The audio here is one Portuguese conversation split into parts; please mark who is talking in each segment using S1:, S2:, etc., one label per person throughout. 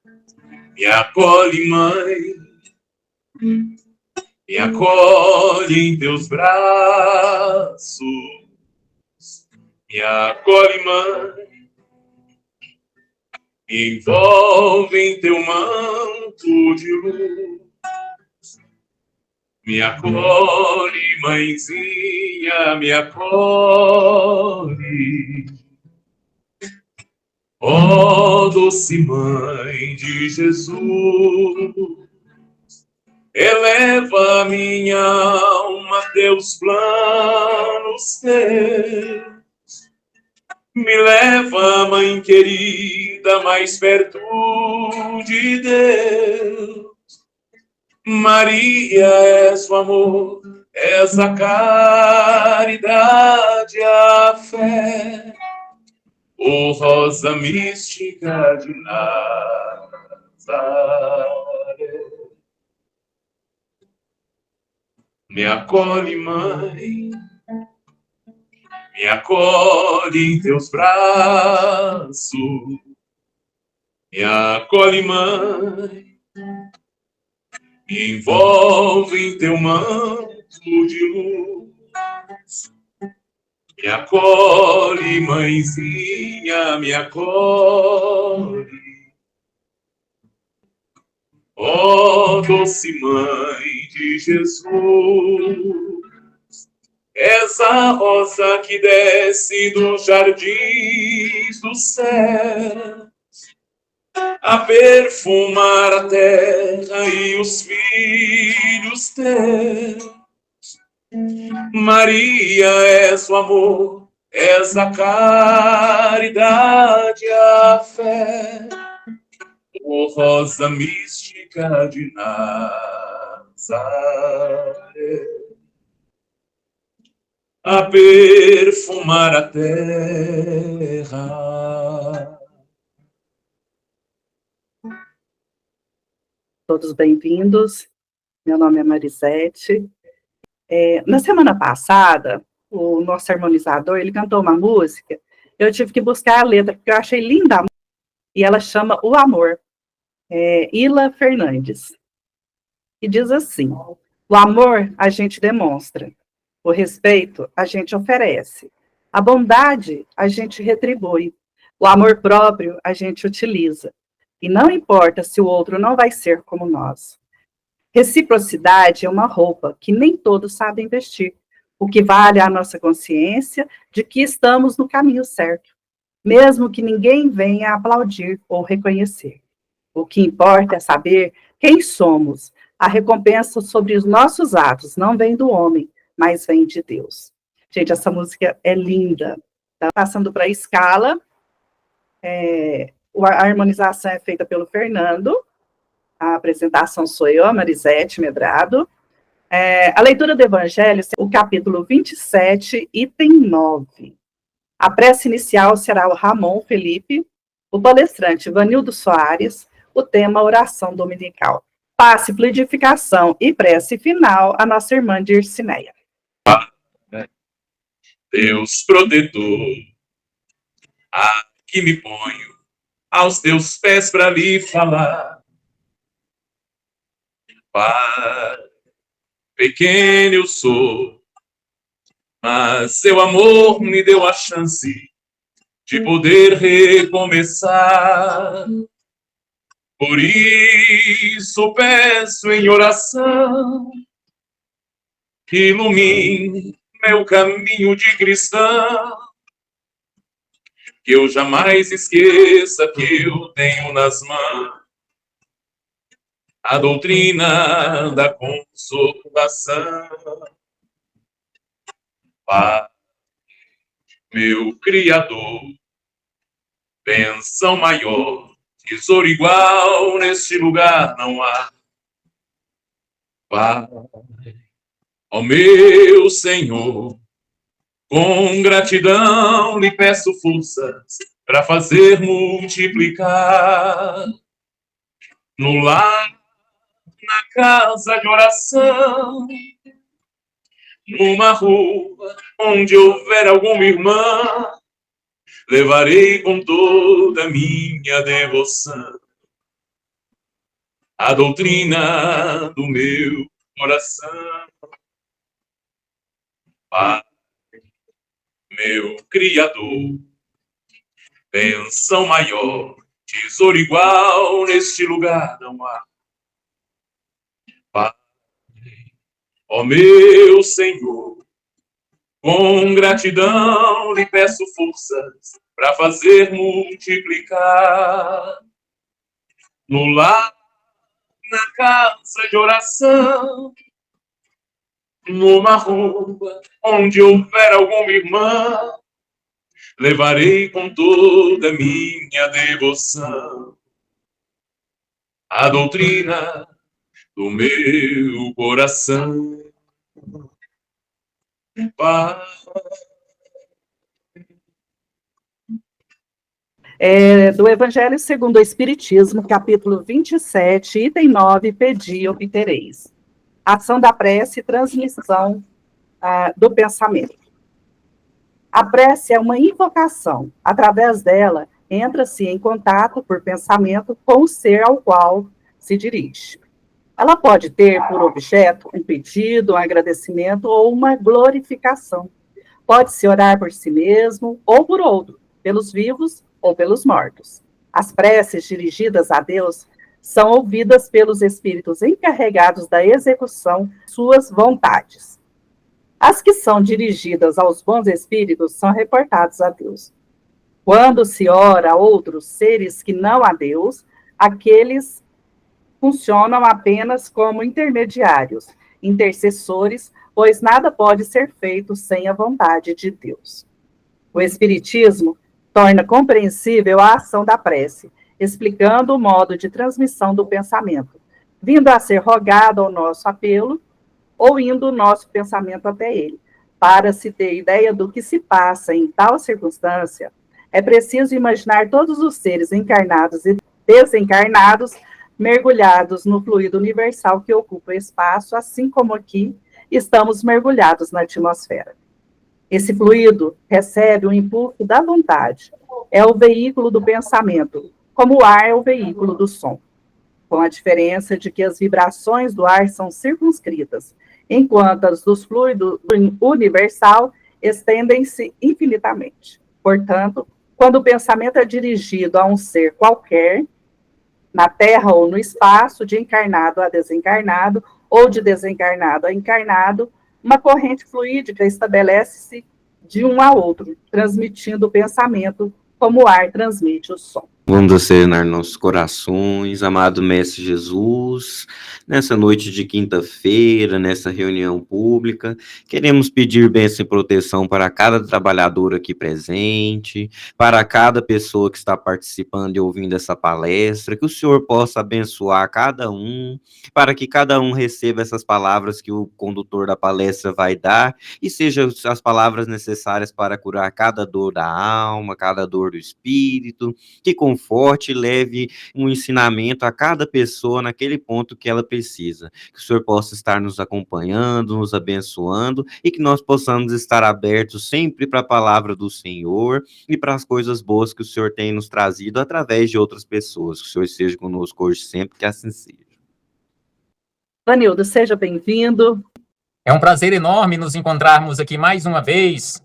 S1: Me acolhe, mãe, me acolhe em teus braços. Me acolhe, mãe, me envolve em teu manto de luz. Me acolhe, mãezinha, me acolhe. Ó doce mãe de Jesus, eleva minha alma a teus planos teus. Me leva, mãe querida, mais perto de Deus. Maria, és o amor, és a caridade, a fé. Ô rosa mística de Nazaré. Me acolhe, mãe, me acolhe em teus braços. Me acolhe, mãe, me envolve em teu manto de luz. Me acolhe, mãezinha, me acolhe. Ó doce mãe de Jesus, és a rosa que desce dos jardins do céu, a perfumar a terra e os filhos teus. Maria, és o amor, és a caridade, a fé. Ô rosa mística de Nazaré, a perfumar a terra.
S2: Todos bem-vindos. Meu nome é Marisete. Na semana passada, o nosso harmonizador, ele cantou uma música, eu tive que buscar a letra, porque eu achei linda a música, e ela chama O Amor, Ila Fernandes. E diz assim: o amor a gente demonstra, o respeito a gente oferece, a bondade a gente retribui, o amor próprio a gente utiliza, e não importa se o outro não vai ser como nós. Reciprocidade é uma roupa que nem todos sabem vestir. O que vale é a nossa consciência de que estamos no caminho certo, mesmo que ninguém venha aplaudir ou reconhecer. O que importa é saber quem somos. A recompensa sobre os nossos atos não vem do homem, mas vem de Deus. Gente, essa música é linda. Tá passando para a escala. A harmonização é feita pelo Fernando. A apresentação sou eu, a Marisete Medrado. A leitura do Evangelho, o capítulo 27, item 9. A prece inicial será o Ramon Felipe, o palestrante Vanildo Soares, o tema oração dominical. Passe, fluidificação e prece final a nossa irmã Dircineia.
S1: Deus protetor, aqui me ponho aos teus pés para lhe falar. Pai, pequeno eu sou, mas seu amor me deu a chance de poder recomeçar. Por isso peço em oração que ilumine meu caminho de cristão, que eu jamais esqueça que eu tenho nas mãos a doutrina da consolação. Pai, meu Criador, bênção maior, tesouro igual neste lugar não há. Pai, ó meu Senhor, com gratidão lhe peço forças para fazer multiplicar no lar, na casa de oração, numa rua onde houver alguma irmã, levarei com toda a minha devoção a doutrina do meu coração. Pai, meu Criador, bênção maior, tesouro igual neste lugar não há. Pai, ó meu Senhor, com gratidão lhe peço forças para fazer multiplicar no lar, na casa de oração, numa rua onde houver alguma irmã, levarei com toda minha devoção a doutrina do meu coração. Pai.
S2: Do Evangelho segundo o Espiritismo, capítulo 27, item 9, pedi, obtereis. Ação da prece e transmissão do pensamento. A prece é uma invocação. Através dela, entra-se em contato por pensamento com o ser ao qual se dirige. Ela pode ter por objeto um pedido, um agradecimento ou uma glorificação. Pode-se orar por si mesmo ou por outro, pelos vivos ou pelos mortos. As preces dirigidas a Deus são ouvidas pelos espíritos encarregados da execução de suas vontades. As que são dirigidas aos bons espíritos são reportadas a Deus. Quando se ora a outros seres que não a Deus, aqueles funcionam apenas como intermediários, intercessores, pois nada pode ser feito sem a vontade de Deus. O Espiritismo torna compreensível a ação da prece, explicando o modo de transmissão do pensamento, vindo a ser rogado ao nosso apelo, ou indo o nosso pensamento até ele. Para se ter ideia do que se passa em tal circunstância, é preciso imaginar todos os seres encarnados e desencarnados mergulhados no fluido universal que ocupa o espaço, assim como aqui estamos mergulhados na atmosfera. Esse fluido recebe o impulso da vontade, é o veículo do pensamento, como o ar é o veículo do som, com a diferença de que as vibrações do ar são circunscritas, enquanto as dos fluidos universal estendem-se infinitamente. Portanto, quando o pensamento é dirigido a um ser qualquer, na Terra ou no espaço, de encarnado a desencarnado, ou de desencarnado a encarnado, uma corrente fluídica estabelece-se de um a outro, transmitindo o pensamento como o ar transmite o som.
S3: Vamos acerenar nossos corações, amado Mestre Jesus, nessa noite de quinta-feira, nessa reunião pública, queremos pedir bênção e proteção para cada trabalhador aqui presente, para cada pessoa que está participando e ouvindo essa palestra, que o Senhor possa abençoar cada um, para que cada um receba essas palavras que o condutor da palestra vai dar, e sejam as palavras necessárias para curar cada dor da alma, cada dor do espírito, que conforte e leve um ensinamento a cada pessoa naquele ponto que ela precisa. Que o Senhor possa estar nos acompanhando, nos abençoando e que nós possamos estar abertos sempre para a palavra do Senhor e para as coisas boas que o Senhor tem nos trazido através de outras pessoas. Que o Senhor esteja conosco hoje sempre, que assim seja.
S2: Vanildo, seja bem-vindo.
S4: É um prazer enorme nos encontrarmos aqui mais uma vez,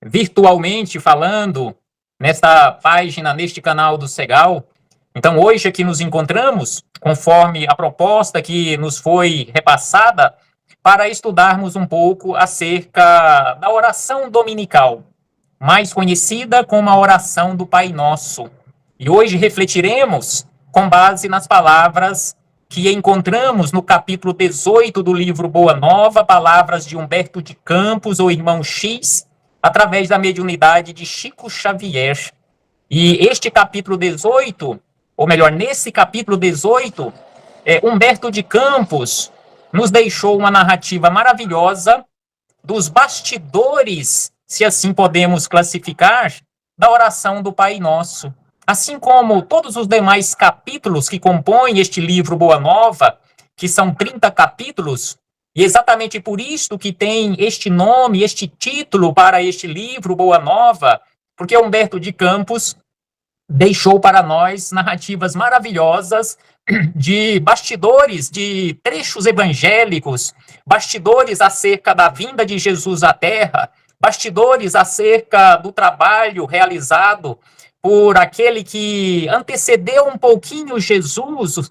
S4: virtualmente falando, nesta página, neste canal do Segal. Então, hoje aqui nos encontramos, conforme a proposta que nos foi repassada, para estudarmos um pouco acerca da oração dominical, mais conhecida como a oração do Pai Nosso. E hoje refletiremos com base nas palavras que encontramos no capítulo 18 do livro Boa Nova, palavras de Humberto de Campos, ou Irmão X, através da mediunidade de Chico Xavier. E este capítulo 18, ou melhor, nesse capítulo 18, Humberto de Campos nos deixou uma narrativa maravilhosa dos bastidores, se assim podemos classificar, da oração do Pai Nosso. Assim como todos os demais capítulos que compõem este livro Boa Nova, que são 30 capítulos, e exatamente por isto que tem este nome, este título para este livro, Boa Nova, porque Humberto de Campos deixou para nós narrativas maravilhosas de bastidores, de trechos evangélicos, bastidores acerca da vinda de Jesus à Terra, bastidores acerca do trabalho realizado por aquele que antecedeu um pouquinho Jesus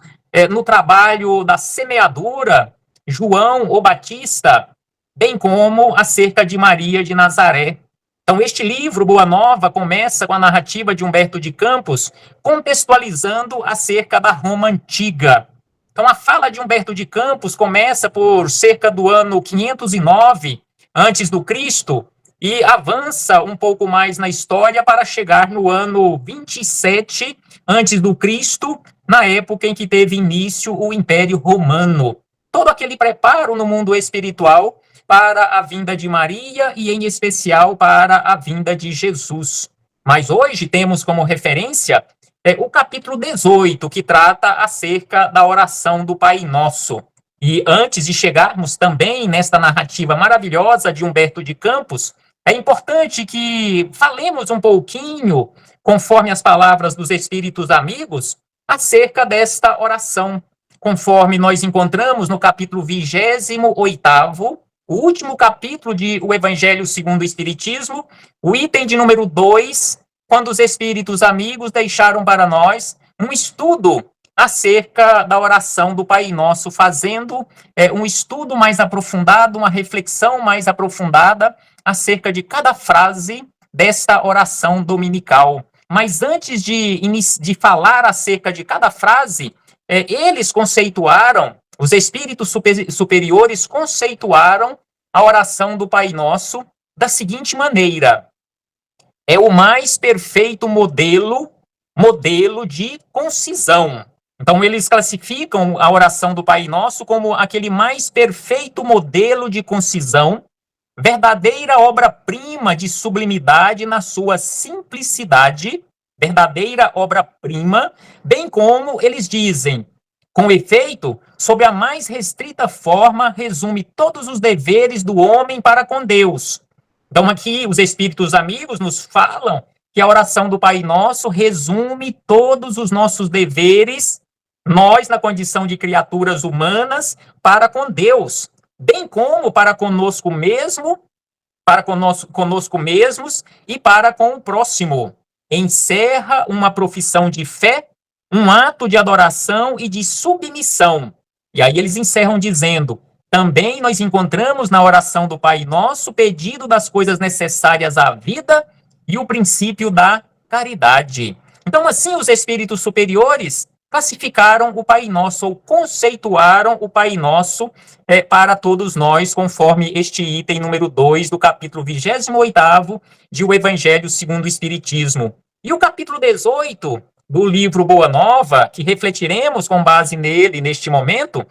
S4: no trabalho da semeadura, João o Batista, bem como acerca de Maria de Nazaré. Então, este livro, Boa Nova, começa com a narrativa de Humberto de Campos, contextualizando acerca da Roma Antiga. Então, a fala de Humberto de Campos começa por cerca do ano 509 antes do Cristo e avança um pouco mais na história para chegar no ano 27 antes do Cristo, na época em que teve início o Império Romano. Todo aquele preparo no mundo espiritual para a vinda de Maria e, em especial, para a vinda de Jesus. Mas hoje temos como referência o capítulo 18, que trata acerca da oração do Pai Nosso. E antes de chegarmos também nesta narrativa maravilhosa de Humberto de Campos, é importante que falemos um pouquinho, conforme as palavras dos Espíritos Amigos, acerca desta oração, conforme nós encontramos no capítulo 28º, o último capítulo de O Evangelho segundo o Espiritismo, o item de número 2, quando os Espíritos Amigos deixaram para nós um estudo acerca da oração do Pai Nosso, fazendo um estudo mais aprofundado, uma reflexão mais aprofundada acerca de cada frase desta oração dominical. Mas antes de falar acerca de cada frase, eles conceituaram, os espíritos superiores conceituaram a oração do Pai Nosso da seguinte maneira: é o mais perfeito modelo de concisão. Então, eles classificam a oração do Pai Nosso como aquele mais perfeito modelo de concisão, verdadeira obra-prima de sublimidade na sua simplicidade, verdadeira obra-prima, bem como eles dizem, com efeito, sob a mais restrita forma, resume todos os deveres do homem para com Deus. Então, aqui, os Espíritos Amigos nos falam que a oração do Pai Nosso resume todos os nossos deveres, nós, na condição de criaturas humanas, para com Deus, bem como para conosco mesmo, para conosco mesmos e para com o próximo. Encerra uma profissão de fé, um ato de adoração e de submissão. E aí eles encerram dizendo: também nós encontramos na oração do Pai Nosso o pedido das coisas necessárias à vida e o princípio da caridade. Então, assim, os espíritos superiores classificaram o Pai Nosso, ou conceituaram o Pai Nosso para todos nós, conforme este item número 2 do capítulo 28º de O Evangelho segundo o Espiritismo. E o capítulo 18 do livro Boa Nova, que refletiremos com base nele neste momento,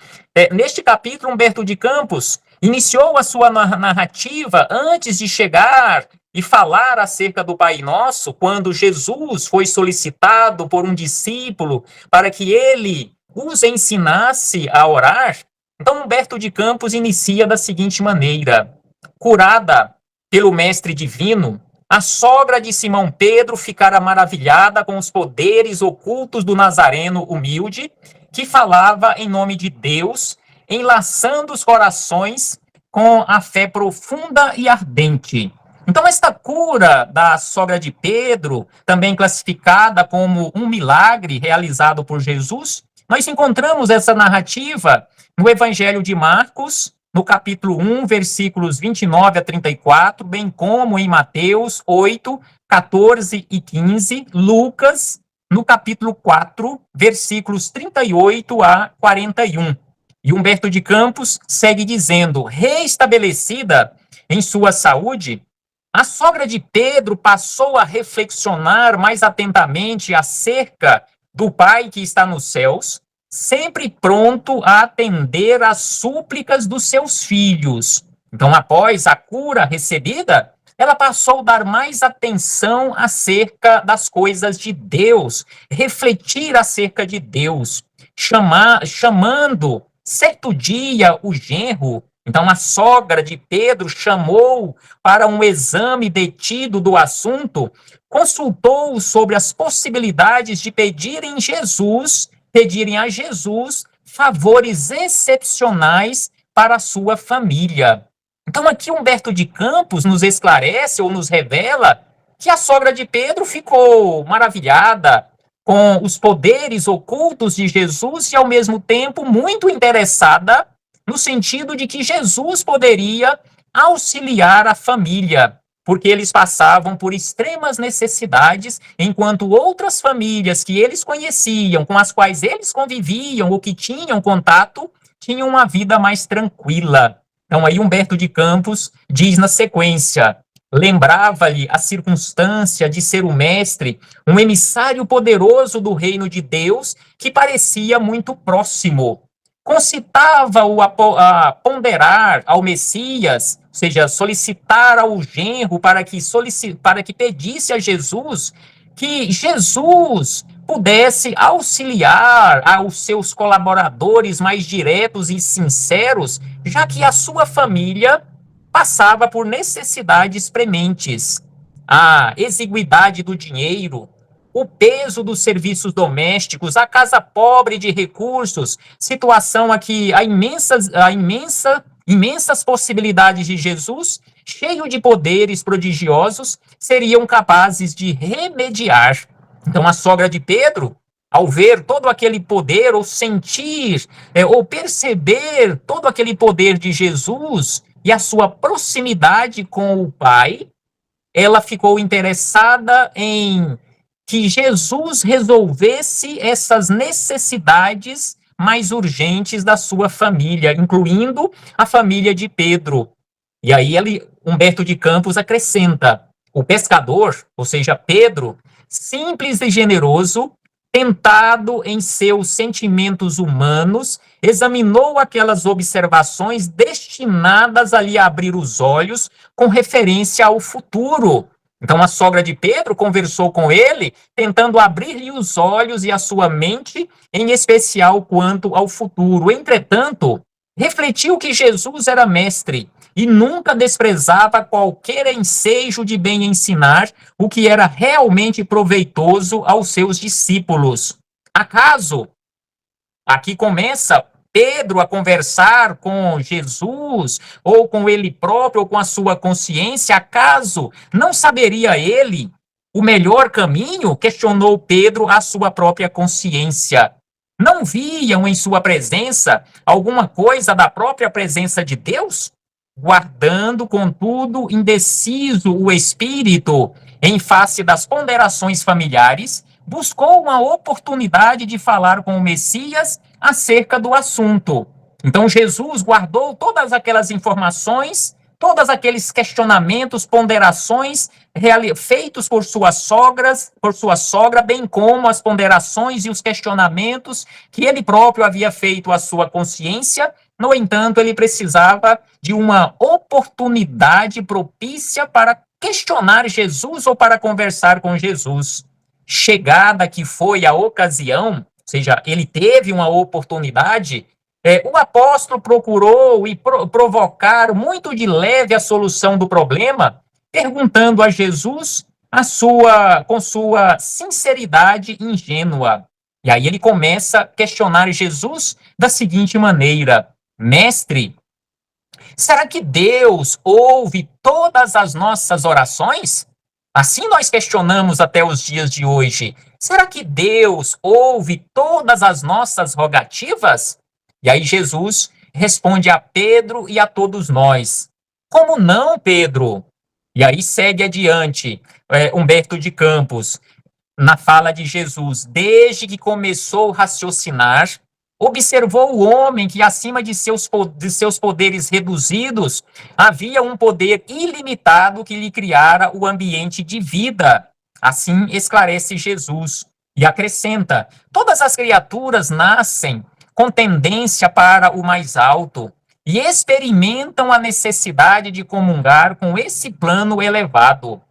S4: neste capítulo, Humberto de Campos iniciou a sua narrativa antes de chegar e falar acerca do Pai Nosso, quando Jesus foi solicitado por um discípulo para que ele os ensinasse a orar. Então, Humberto de Campos inicia da seguinte maneira: curada pelo Mestre Divino, a sogra de Simão Pedro ficara maravilhada com os poderes ocultos do Nazareno humilde, que falava em nome de Deus, enlaçando os corações com a fé profunda e ardente. Então, esta cura da sogra de Pedro, também classificada como um milagre realizado por Jesus, nós encontramos essa narrativa no Evangelho de Marcos, no capítulo 1, versículos 29 a 34, bem como em Mateus 8, 14 e 15, Lucas, no capítulo 4, versículos 38 a 41. E Humberto de Campos segue dizendo: reestabelecida em sua saúde, a sogra de Pedro passou a reflexionar mais atentamente acerca do Pai que está nos céus, sempre pronto a atender às súplicas dos seus filhos. Então, após a cura recebida, ela passou a dar mais atenção acerca das coisas de Deus, refletir acerca de Deus, chamando certo dia o genro Então, a sogra de Pedro chamou para um exame detido do assunto, consultou sobre as possibilidades de pedirem a Jesus favores excepcionais para a sua família. Então, aqui Humberto de Campos nos esclarece ou nos revela que a sogra de Pedro ficou maravilhada com os poderes ocultos de Jesus e, ao mesmo tempo, muito interessada no sentido de que Jesus poderia auxiliar a família, porque eles passavam por extremas necessidades, enquanto outras famílias que eles conheciam, com as quais eles conviviam ou que tinham contato, tinham uma vida mais tranquila. Então, aí Humberto de Campos diz na sequência: lembrava-lhe a circunstância de ser o mestre, um emissário poderoso do reino de Deus, que parecia muito próximo. Concitava-o a ponderar ao Messias, ou seja, solicitar ao genro para que pedisse a Jesus que Jesus pudesse auxiliar aos seus colaboradores mais diretos e sinceros, já que a sua família passava por necessidades prementes. A exiguidade do dinheiro, o peso dos serviços domésticos, a casa pobre de recursos, situação aqui, imensas possibilidades de Jesus, cheio de poderes prodigiosos, seriam capazes de remediar. Então, a sogra de Pedro, ao ver todo aquele poder, ou sentir, ou perceber todo aquele poder de Jesus e a sua proximidade com o Pai, ela ficou interessada em que Jesus resolvesse essas necessidades mais urgentes da sua família, incluindo a família de Pedro. E aí Humberto de Campos acrescenta: o pescador, ou seja, Pedro, simples e generoso, tentado em seus sentimentos humanos, examinou aquelas observações destinadas a lhe abrir os olhos com referência ao futuro. Então, a sogra de Pedro conversou com ele, tentando abrir-lhe os olhos e a sua mente, em especial quanto ao futuro. Entretanto, refletiu que Jesus era mestre e nunca desprezava qualquer ensejo de bem ensinar, o que era realmente proveitoso aos seus discípulos. Acaso, aqui começa Pedro a conversar com Jesus, ou com ele próprio, ou com a sua consciência, acaso não saberia ele o melhor caminho? Questionou Pedro a sua própria consciência. Não viam em sua presença alguma coisa da própria presença de Deus? Guardando, contudo, indeciso o espírito em face das ponderações familiares, buscou uma oportunidade de falar com o Messias acerca do assunto. Então, Jesus guardou todas aquelas informações, todos aqueles questionamentos, ponderações feitos por sua sogra, bem como as ponderações e os questionamentos que ele próprio havia feito à sua consciência. No entanto, ele precisava de uma oportunidade propícia para questionar Jesus ou para conversar com Jesus. Chegada que foi a ocasião, ou seja, ele teve uma oportunidade, o apóstolo procurou provocar muito de leve a solução do problema, perguntando a Jesus com sua sinceridade ingênua. E aí ele começa a questionar Jesus da seguinte maneira: mestre, será que Deus ouve todas as nossas orações? Assim nós questionamos até os dias de hoje. Será que Deus ouve todas as nossas rogativas? E aí Jesus responde a Pedro e a todos nós: como não, Pedro? E aí segue adiante Humberto de Campos, na fala de Jesus: desde que começou a raciocinar, observou o homem que, acima de seus poderes reduzidos, havia um poder ilimitado que lhe criara o ambiente de vida. Assim esclarece Jesus. E acrescenta: todas as criaturas nascem com tendência para o mais alto e experimentam a necessidade de comungar com esse plano elevado,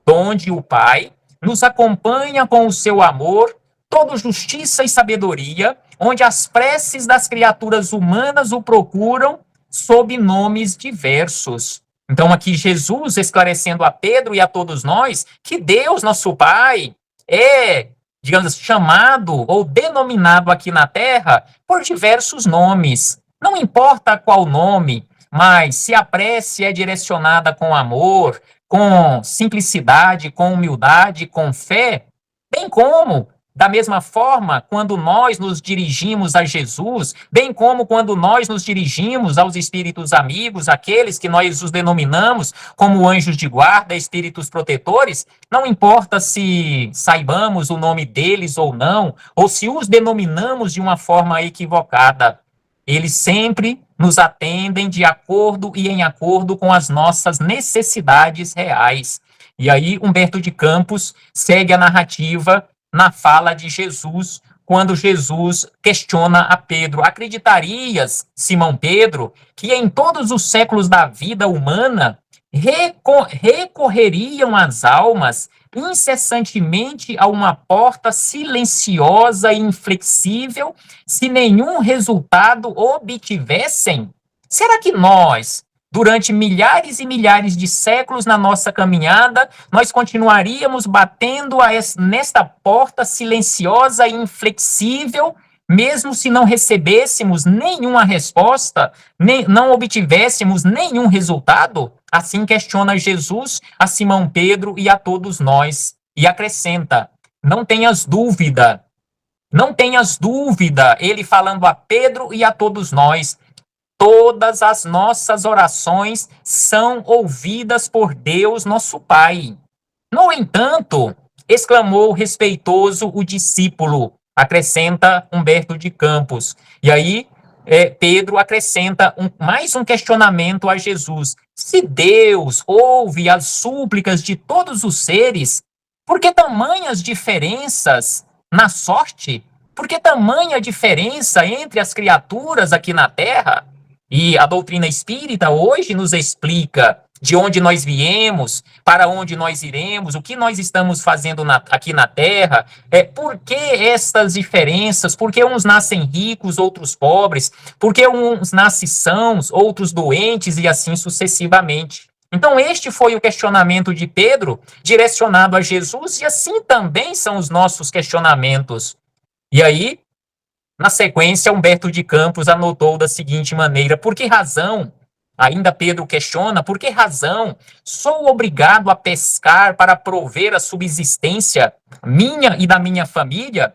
S4: onde o Pai nos acompanha com o seu amor, toda justiça e sabedoria, onde as preces das criaturas humanas o procuram sob nomes diversos. Então, aqui Jesus esclarecendo a Pedro e a todos nós que Deus, nosso Pai, é, digamos, chamado ou denominado aqui na Terra por diversos nomes. Não importa qual nome, mas se a prece é direcionada com amor, com simplicidade, com humildade, com fé, bem como, da mesma forma, quando nós nos dirigimos a Jesus, bem como quando nós nos dirigimos aos espíritos amigos, aqueles que nós os denominamos como anjos de guarda, espíritos protetores, não importa se saibamos o nome deles ou não, ou se os denominamos de uma forma equivocada, eles sempre nos atendem de acordo e em acordo com as nossas necessidades reais. E aí, Humberto de Campos segue a narrativa na fala de Jesus, quando Jesus questiona a Pedro: acreditarias, Simão Pedro, que em todos os séculos da vida humana recorreriam as almas incessantemente a uma porta silenciosa e inflexível, se nenhum resultado obtivessem? Será que nós, durante milhares e milhares de séculos na nossa caminhada, nós continuaríamos batendo nesta porta silenciosa e inflexível, mesmo se não recebêssemos nenhuma resposta, não obtivéssemos nenhum resultado? Assim questiona Jesus a Simão Pedro e a todos nós. E acrescenta: não tenhas dúvida, não tenhas dúvida, ele falando a Pedro e a todos nós, todas as nossas orações são ouvidas por Deus, nosso Pai. No entanto, exclamou respeitoso o discípulo, acrescenta Humberto de Campos. E aí, Pedro acrescenta mais um questionamento a Jesus: se Deus ouve as súplicas de todos os seres, por que tamanhas diferenças na sorte? Por que tamanha diferença entre as criaturas aqui na Terra? E a doutrina espírita hoje nos explica de onde nós viemos, para onde nós iremos, o que nós estamos fazendo aqui na Terra, por que estas diferenças, por que uns nascem ricos, outros pobres, por que uns nascem sãos, outros doentes e assim sucessivamente. Então este foi o questionamento de Pedro, direcionado a Jesus, e assim também são os nossos questionamentos. E aí, na sequência, Humberto de Campos anotou da seguinte maneira: por que razão, ainda Pedro questiona, por que razão sou obrigado a pescar para prover a subsistência minha e da minha família,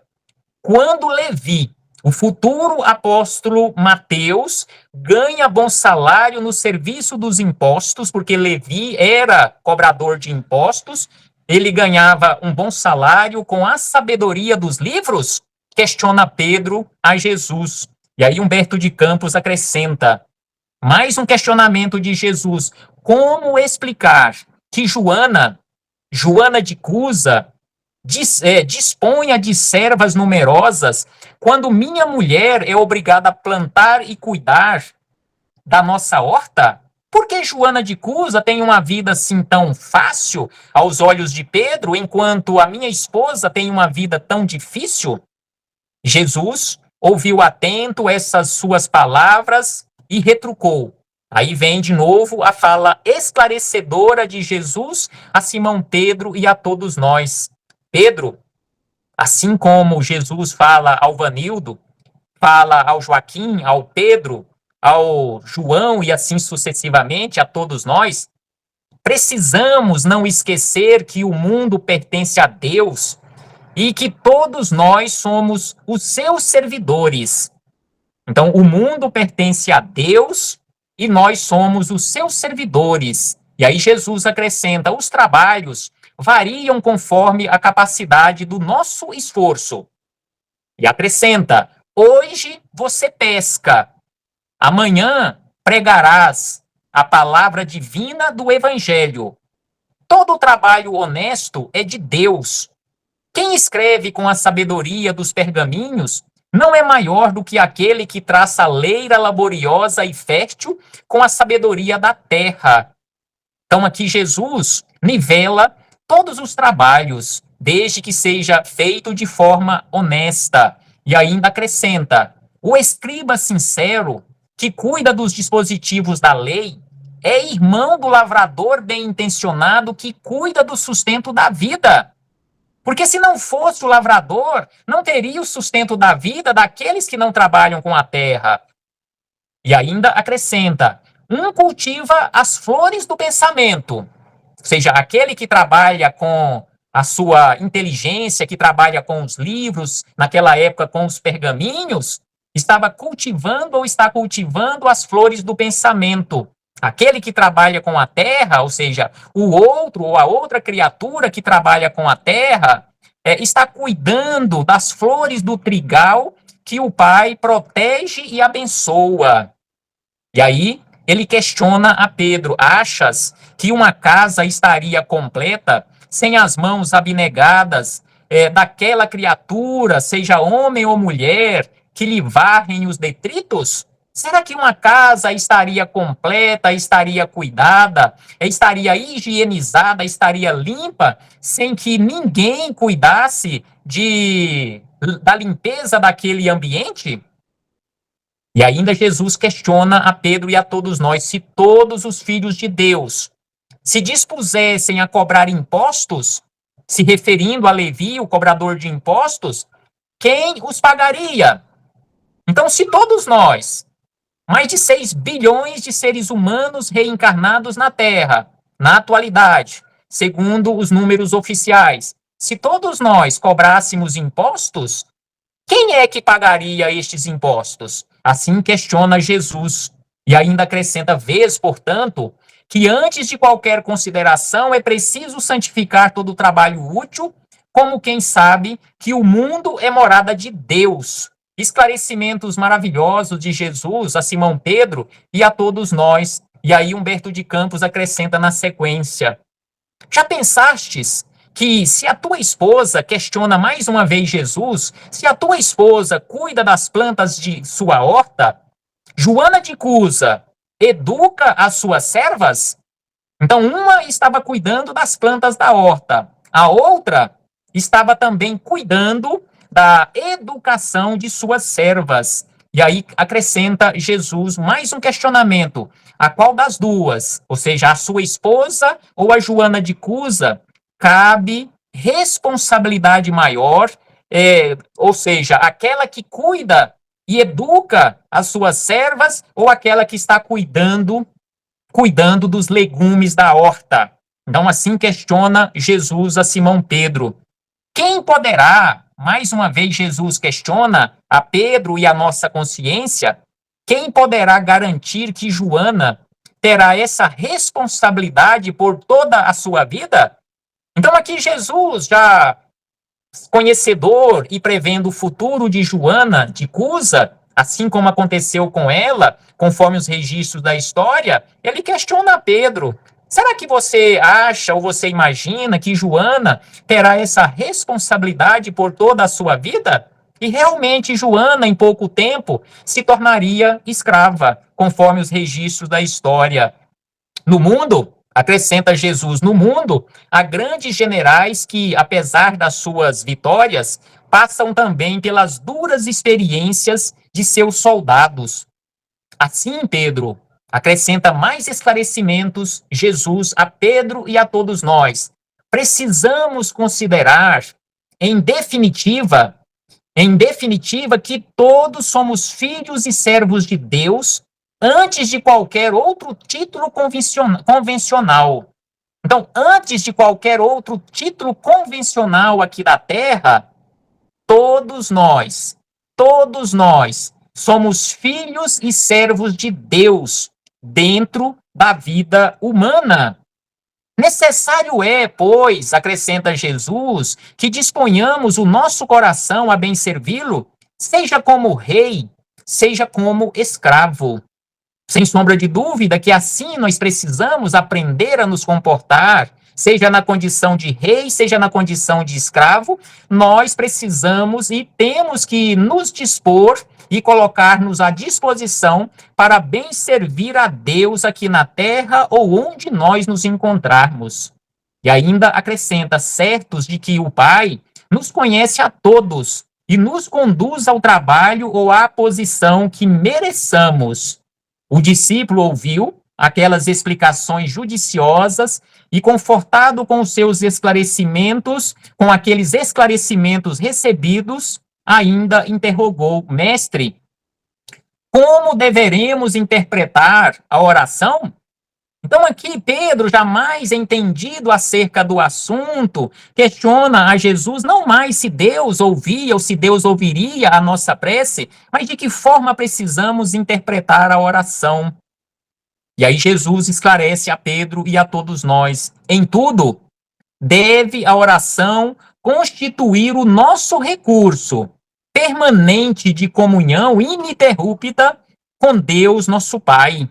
S4: quando Levi, o futuro apóstolo Mateus, ganha bom salário no serviço dos impostos, porque Levi era cobrador de impostos, ele ganhava um bom salário com a sabedoria dos livros? Questiona Pedro a Jesus. E aí Humberto de Campos acrescenta mais um questionamento de Jesus: como explicar que Joana de Cusa, disponha de servas numerosas, quando minha mulher é obrigada a plantar e cuidar da nossa horta? Por que Joana de Cusa tem uma vida assim tão fácil aos olhos de Pedro, enquanto a minha esposa tem uma vida tão difícil? Jesus ouviu atento essas suas palavras e retrucou. Aí vem de novo a fala esclarecedora de Jesus a Simão Pedro e a todos nós. Pedro, assim como Jesus fala ao Vanildo, fala ao Joaquim, ao Pedro, ao João e assim sucessivamente a todos nós, precisamos não esquecer que o mundo pertence a Deus e que todos nós somos os seus servidores. Então, o mundo pertence a Deus e nós somos os seus servidores. E aí Jesus acrescenta: os trabalhos variam conforme a capacidade do nosso esforço. E acrescenta: hoje você pesca, amanhã pregarás a palavra divina do Evangelho. Todo trabalho honesto é de Deus. Quem escreve com a sabedoria dos pergaminhos não é maior do que aquele que traça a leira laboriosa e fértil com a sabedoria da terra. Então aqui Jesus nivela todos os trabalhos, desde que seja feito de forma honesta. E ainda acrescenta: o escriba sincero que cuida dos dispositivos da lei é irmão do lavrador bem-intencionado que cuida do sustento da vida. Porque se não fosse o lavrador, não teria o sustento da vida daqueles que não trabalham com a terra. E ainda acrescenta, um cultiva as flores do pensamento, ou seja, aquele que trabalha com a sua inteligência, que trabalha com os livros, naquela época com os pergaminhos, estava cultivando ou está cultivando as flores do pensamento. Aquele que trabalha com a terra, ou seja, o outro ou a outra criatura que trabalha com a terra, está cuidando das flores do trigal que o Pai protege e abençoa. E aí ele questiona a Pedro, achas que uma casa estaria completa sem as mãos abnegadas daquela criatura, seja homem ou mulher, que lhe varrem os detritos? Será que uma casa estaria completa, estaria cuidada, estaria higienizada, estaria limpa, sem que ninguém cuidasse da limpeza daquele ambiente? E ainda Jesus questiona a Pedro e a todos nós, se todos os filhos de Deus se dispusessem a cobrar impostos, se referindo a Levi, o cobrador de impostos, quem os pagaria? Então, se todos nós, mais de 6 bilhões de seres humanos reencarnados na Terra, na atualidade, segundo os números oficiais, se todos nós cobrássemos impostos, quem é que pagaria estes impostos? Assim questiona Jesus. E ainda acrescenta, vês, portanto, que antes de qualquer consideração é preciso santificar todo o trabalho útil, como quem sabe que o mundo é morada de Deus. Esclarecimentos maravilhosos de Jesus a Simão Pedro e a todos nós. E aí Humberto de Campos acrescenta na sequência. Já pensastes que se a tua esposa, questiona mais uma vez Jesus, se a tua esposa cuida das plantas de sua horta, Joana de Cusa educa as suas servas? Então, uma estava cuidando das plantas da horta, a outra estava também cuidando da educação de suas servas. E aí acrescenta Jesus mais um questionamento. A qual das duas, ou seja, a sua esposa ou a Joana de Cusa, cabe responsabilidade maior, ou seja, aquela que cuida e educa as suas servas ou aquela que está cuidando dos legumes da horta? Então, assim questiona Jesus a Simão Pedro. Quem poderá, mais uma vez Jesus questiona a Pedro e a nossa consciência, quem poderá garantir que Joana terá essa responsabilidade por toda a sua vida? Então, aqui Jesus, já conhecedor e prevendo o futuro de Joana de Cusa, assim como aconteceu com ela, conforme os registros da história, ele questiona Pedro. Será que você acha ou você imagina que Joana terá essa responsabilidade por toda a sua vida? E realmente Joana, em pouco tempo, se tornaria escrava, conforme os registros da história. No mundo, acrescenta Jesus, no mundo, há grandes generais que, apesar das suas vitórias, passam também pelas duras experiências de seus soldados. Assim, Pedro, acrescenta mais esclarecimentos Jesus a Pedro e a todos nós. Precisamos considerar, em definitiva, que todos somos filhos e servos de Deus antes de qualquer outro título convencional. Então, antes de qualquer outro título convencional aqui da Terra, todos nós somos filhos e servos de Deus dentro da vida humana. Necessário é, pois, acrescenta Jesus, que disponhamos o nosso coração a bem servi-lo, seja como rei, seja como escravo. Sem sombra de dúvida que assim nós precisamos aprender a nos comportar, seja na condição de rei, seja na condição de escravo, nós precisamos e temos que nos dispor e colocar-nos à disposição para bem servir a Deus aqui na terra ou onde nós nos encontrarmos. E ainda acrescenta, certos de que o Pai nos conhece a todos e nos conduz ao trabalho ou à posição que mereçamos. O discípulo ouviu aquelas explicações judiciosas e, confortado com os seus esclarecimentos, com aqueles esclarecimentos recebidos, ainda interrogou: Mestre, como deveremos interpretar a oração? Então, aqui, Pedro, jamais entendido acerca do assunto, questiona a Jesus não mais se Deus ouvia ou se Deus ouviria a nossa prece, mas de que forma precisamos interpretar a oração. E aí Jesus esclarece a Pedro e a todos nós: em tudo, deve a oração constituir o nosso recurso permanente de comunhão ininterrupta com Deus, nosso Pai.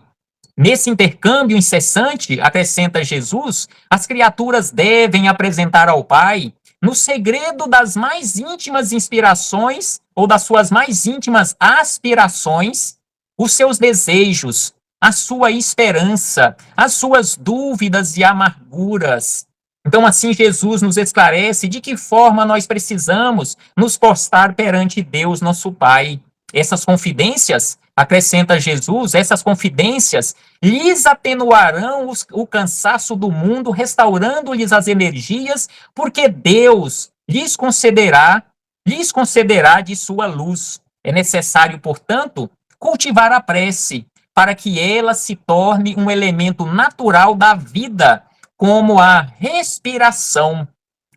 S4: Nesse intercâmbio incessante, acrescenta Jesus, as criaturas devem apresentar ao Pai, no segredo das mais íntimas inspirações ou das suas mais íntimas aspirações, os seus desejos, a sua esperança, as suas dúvidas e amarguras. Então, assim, Jesus nos esclarece de que forma nós precisamos nos postrar perante Deus, nosso Pai. Essas confidências, acrescenta Jesus, essas confidências lhes atenuarão o cansaço do mundo, restaurando-lhes as energias, porque Deus lhes concederá de sua luz. É necessário, portanto, cultivar a prece, para que ela se torne um elemento natural da vida, como a respiração.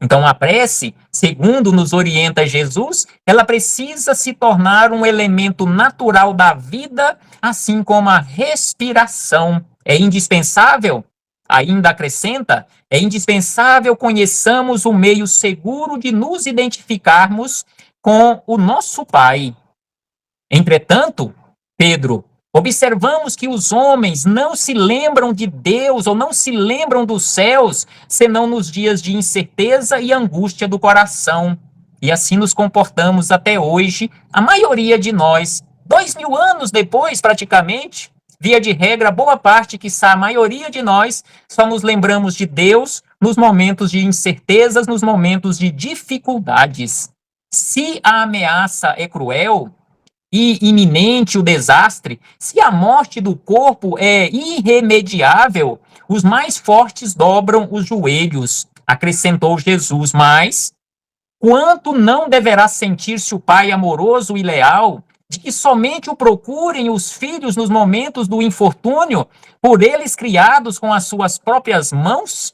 S4: Então, a prece, segundo nos orienta Jesus, ela precisa se tornar um elemento natural da vida, assim como a respiração. É indispensável, ainda acrescenta, é indispensável conheçamos o meio seguro de nos identificarmos com o nosso Pai. Entretanto, Pedro, observamos que os homens não se lembram de Deus ou não se lembram dos céus, senão nos dias de incerteza e angústia do coração. E assim nos comportamos até hoje, a maioria de nós, 2000 anos depois, praticamente, via de regra, boa parte, quiçá a maioria de nós, só nos lembramos de Deus nos momentos de incertezas, nos momentos de dificuldades. Se a ameaça é cruel e iminente o desastre, se a morte do corpo é irremediável, os mais fortes dobram os joelhos, acrescentou Jesus. Mas quanto não deverá sentir-se o pai amoroso e leal, de que somente o procurem os filhos nos momentos do infortúnio, por eles criados com as suas próprias mãos?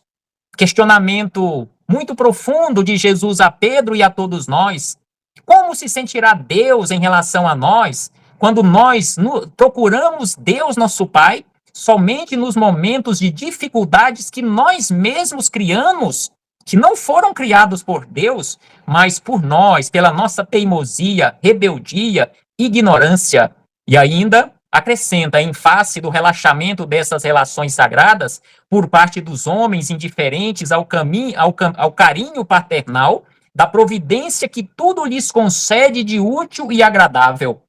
S4: Questionamento muito profundo de Jesus a Pedro e a todos nós. Como se sentirá Deus em relação a nós, quando nós procuramos Deus, nosso Pai, somente nos momentos de dificuldades que nós mesmos criamos, que não foram criados por Deus, mas por nós, pela nossa teimosia, rebeldia, ignorância? E ainda acrescenta, em face do relaxamento dessas relações sagradas, por parte dos homens indiferentes ao carinho paternal, da providência que tudo lhes concede de útil e agradável.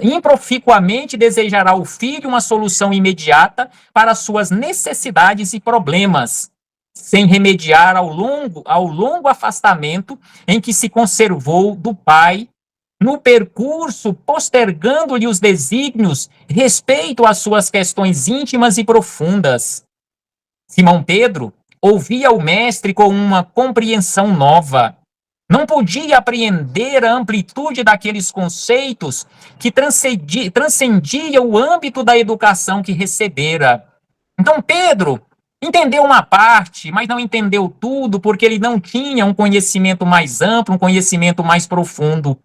S4: Improficuamente desejará o filho uma solução imediata para suas necessidades e problemas, sem remediar ao longo afastamento em que se conservou do Pai, no percurso postergando-lhe os desígnios respeito às suas questões íntimas e profundas. Simão Pedro ouvia o mestre com uma compreensão nova. Não podia apreender a amplitude daqueles conceitos que transcendia o âmbito da educação que recebera. Então Pedro entendeu uma parte, mas não entendeu tudo, porque ele não tinha um conhecimento mais amplo, um conhecimento mais profundo.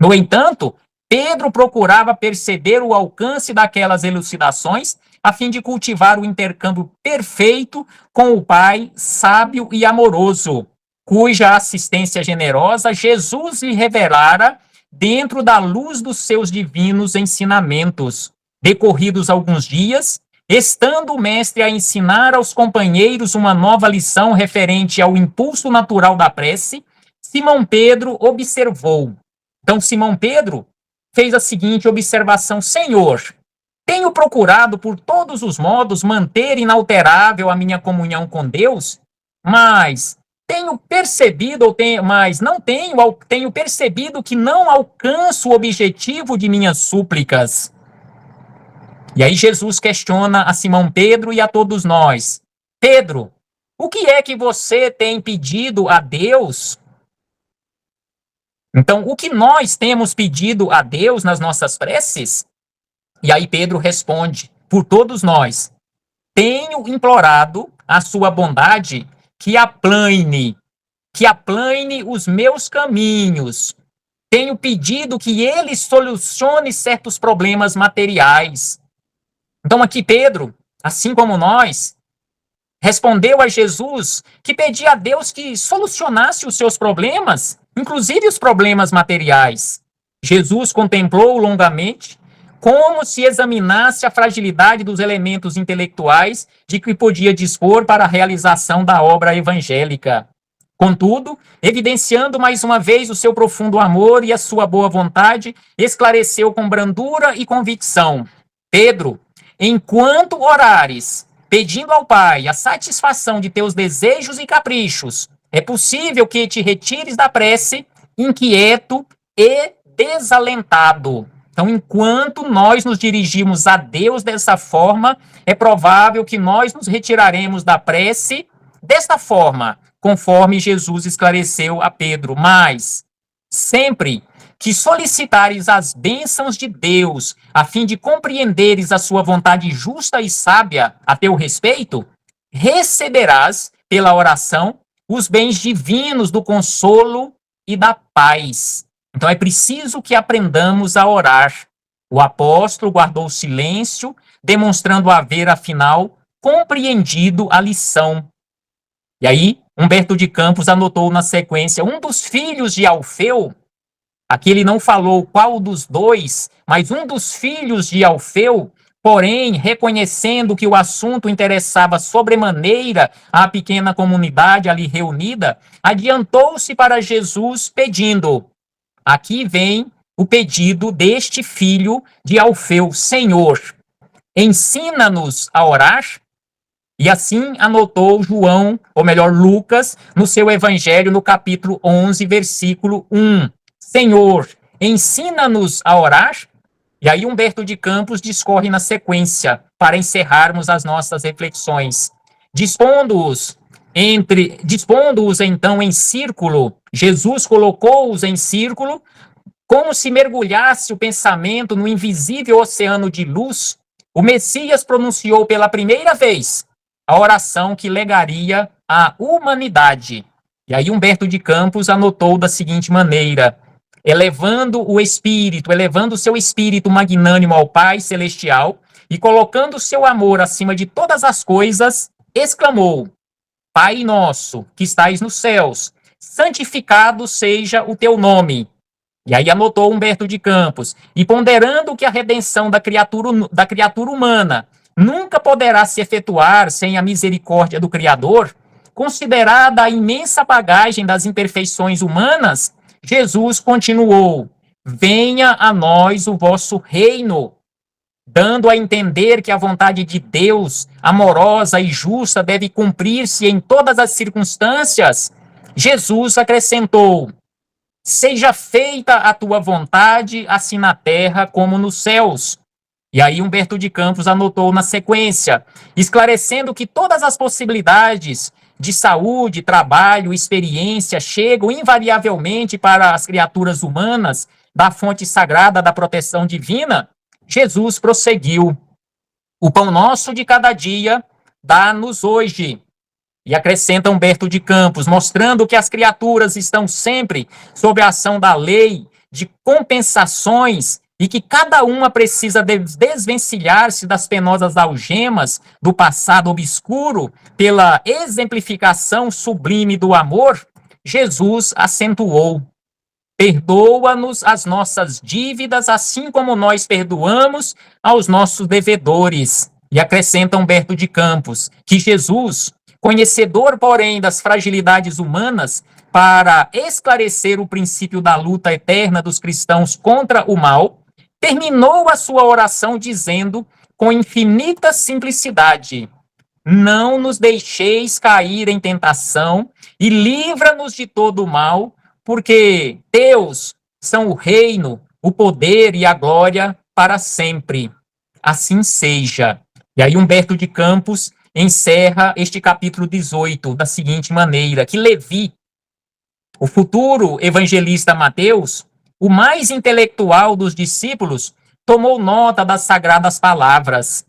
S4: No entanto, Pedro procurava perceber o alcance daquelas elucidações a fim de cultivar o intercâmbio perfeito com o Pai sábio e amoroso, cuja assistência generosa Jesus lhe revelara dentro da luz dos seus divinos ensinamentos. Decorridos alguns dias, estando o mestre a ensinar aos companheiros uma nova lição referente ao impulso natural da prece, Simão Pedro observou. Então, Simão Pedro fez a seguinte observação: Senhor, tenho procurado por todos os modos manter inalterável a minha comunhão com Deus, mas tenho percebido que não alcanço o objetivo de minhas súplicas. E aí Jesus questiona a Simão Pedro e a todos nós: Pedro, o que é que você tem pedido a Deus? Então, o que nós temos pedido a Deus nas nossas preces? E aí Pedro responde, por todos nós: tenho implorado a sua bondade que aplane os meus caminhos. Tenho pedido que ele solucione certos problemas materiais. Então aqui Pedro, assim como nós, respondeu a Jesus que pedia a Deus que solucionasse os seus problemas, inclusive os problemas materiais. Jesus contemplou longamente, como se examinasse a fragilidade dos elementos intelectuais de que podia dispor para a realização da obra evangélica. Contudo, evidenciando mais uma vez o seu profundo amor e a sua boa vontade, esclareceu com brandura e convicção: Pedro, enquanto orares, pedindo ao Pai a satisfação de teus desejos e caprichos, é possível que te retires da prece inquieto e desalentado. Então, enquanto nós nos dirigimos a Deus dessa forma, é provável que nós nos retiraremos da prece desta forma, conforme Jesus esclareceu a Pedro. Mas, sempre que solicitares as bênçãos de Deus, a fim de compreenderes a sua vontade justa e sábia a teu respeito, receberás, pela oração, os bens divinos do consolo e da paz. Então é preciso que aprendamos a orar. O apóstolo guardou silêncio, demonstrando haver, afinal, compreendido a lição. E aí, Humberto de Campos anotou na sequência: um dos filhos de Alfeu, aqui ele não falou qual dos dois, mas um dos filhos de Alfeu, porém, reconhecendo que o assunto interessava sobremaneira à pequena comunidade ali reunida, adiantou-se para Jesus pedindo. Aqui vem o pedido deste filho de Alfeu: Senhor, ensina-nos a orar. E assim anotou João, ou melhor, Lucas, no seu evangelho, no capítulo 11, versículo 1. Senhor, ensina-nos a orar. E aí Humberto de Campos discorre na sequência, para encerrarmos as nossas reflexões. Dispondo-os então em círculo, Jesus colocou-os em círculo, como se mergulhasse o pensamento no invisível oceano de luz. O Messias pronunciou pela primeira vez a oração que legaria à humanidade. E aí Humberto de Campos anotou da seguinte maneira: elevando o seu espírito magnânimo ao Pai Celestial e colocando o seu amor acima de todas as coisas, exclamou: Pai nosso, que estais nos céus, santificado seja o teu nome. E aí anotou Humberto de Campos: e ponderando que a redenção da criatura humana nunca poderá se efetuar sem a misericórdia do Criador, considerada a imensa bagagem das imperfeições humanas, Jesus continuou: venha a nós o vosso reino, dando a entender que a vontade de Deus, amorosa e justa, deve cumprir-se em todas as circunstâncias. Jesus acrescentou: seja feita a tua vontade, assim na terra como nos céus. E aí Humberto de Campos anotou na sequência, esclarecendo que todas as possibilidades de saúde, trabalho, experiência chegam invariavelmente para as criaturas humanas da fonte sagrada da proteção divina. Jesus prosseguiu: o pão nosso de cada dia dá-nos hoje. E acrescenta Humberto de Campos, mostrando que as criaturas estão sempre sob a ação da lei, de compensações, e que cada uma precisa desvencilhar-se das penosas algemas do passado obscuro pela exemplificação sublime do amor. Jesus acentuou: perdoa-nos as nossas dívidas, assim como nós perdoamos aos nossos devedores. E acrescenta Humberto de Campos que Jesus, conhecedor, porém, das fragilidades humanas, para esclarecer o princípio da luta eterna dos cristãos contra o mal, terminou a sua oração dizendo, com infinita simplicidade: não nos deixeis cair em tentação e livra-nos de todo o mal, porque teus são o reino, o poder e a glória para sempre. assim seja. E aí Humberto de Campos encerra este capítulo 18 da seguinte maneira, que Levi, o futuro evangelista Mateus, o mais intelectual dos discípulos, tomou nota das sagradas palavras,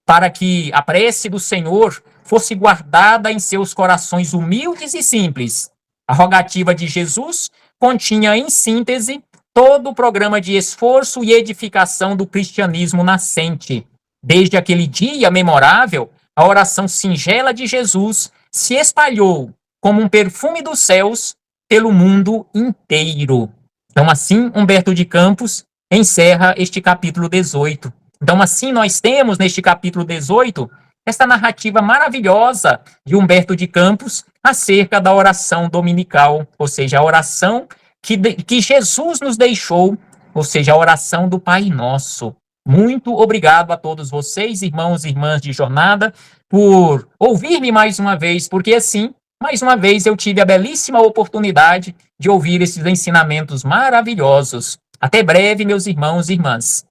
S4: para que a prece do Senhor fosse guardada em seus corações humildes e simples. A rogativa de Jesus continha, em síntese, todo o programa de esforço e edificação do cristianismo nascente. Desde aquele dia memorável, a oração singela de Jesus se espalhou como um perfume dos céus pelo mundo inteiro. Então, assim, Humberto de Campos encerra este capítulo 18. Então, assim, nós temos neste capítulo 18 esta narrativa maravilhosa de Humberto de Campos acerca da oração dominical, ou seja, a oração que Jesus nos deixou, ou seja, a oração do Pai Nosso. Muito obrigado a todos vocês, irmãos e irmãs de jornada, por ouvir-me mais uma vez, porque assim, mais uma vez, eu tive a belíssima oportunidade de ouvir esses ensinamentos maravilhosos. Até breve, meus irmãos e irmãs.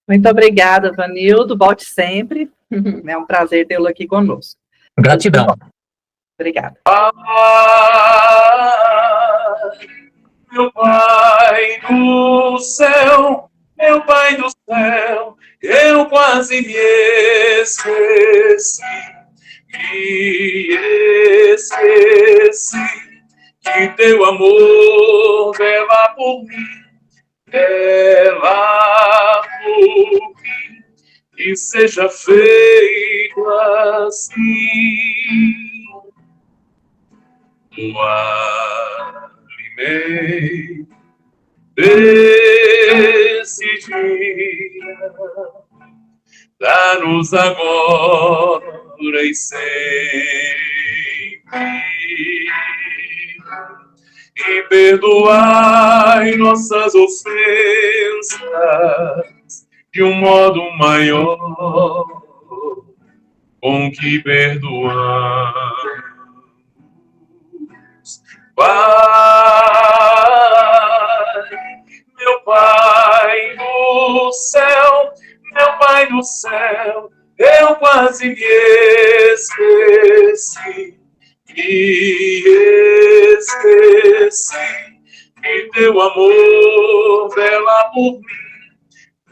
S2: Muito obrigada, Vanildo. Volte sempre. É um prazer tê-lo aqui conosco.
S4: Gratidão.
S2: Obrigada.
S1: Meu Pai do céu, meu Pai do céu, eu quase me esqueci, que teu amor vela por mim, vela por mim, que seja feito assim. O alimento desse dia, dá-nos agora e sempre, e perdoai nossas ofensas de um modo maior com que perdoamos. Pai, meu Pai do céu, meu Pai do céu, eu quase me esqueci, que teu amor vela por mim,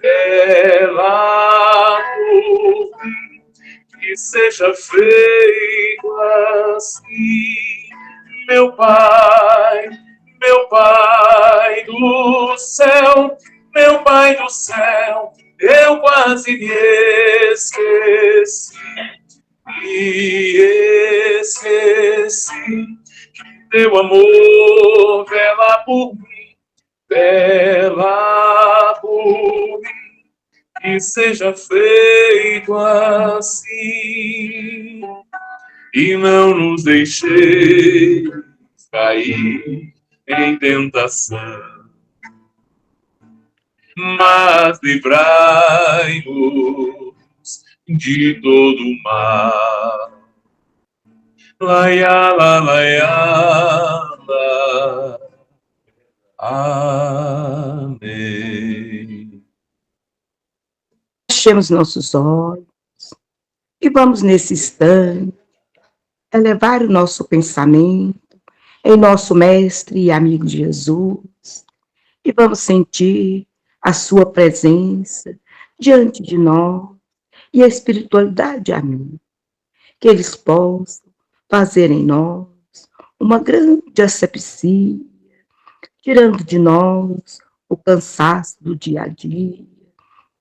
S1: vela por mim, que seja feito assim. Meu Pai do céu, meu Pai do céu, eu quase me esqueci, que teu amor vela por mim, que seja feito assim. E não nos deixeis cair em tentação, mas livrai-nos de todo o mal. Laia, la, laia, la. Amém.
S5: Fechemos nossos olhos e vamos nesse instante elevar o nosso pensamento em nosso Mestre e amigo Jesus, e vamos sentir a sua presença diante de nós e a espiritualidade amiga, que eles possam fazer em nós uma grande asepsia, tirando de nós o cansaço do dia a dia,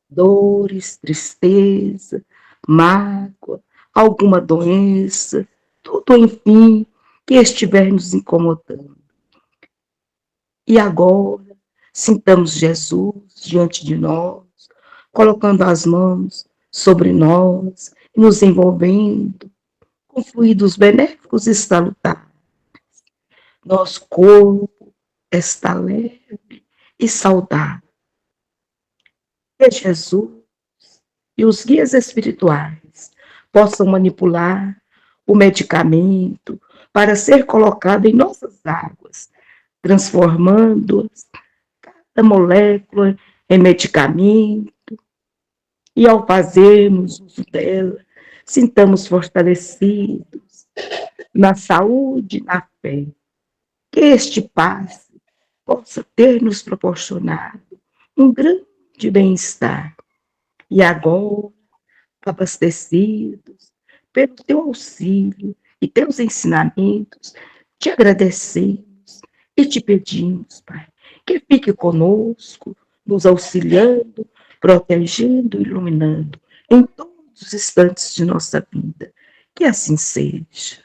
S5: dores, tristeza, mágoa, alguma doença, tudo, enfim, que estiver nos incomodando. E agora, sintamos Jesus diante de nós, colocando as mãos sobre nós, nos envolvendo com fluidos benéficos e salutares. Nosso corpo está leve e saudável. Que Jesus e os guias espirituais possam manipular o medicamento para ser colocado em nossas águas, transformando cada molécula em medicamento, e ao fazermos uso dela, sintamos fortalecidos na saúde e na fé. Que este passe possa ter nos proporcionado um grande bem-estar. E agora, abastecidos pelo teu auxílio e teus ensinamentos, te agradecemos e te pedimos, Pai, que fique conosco, nos auxiliando, protegendo e iluminando em todos os instantes de nossa vida. Que assim seja.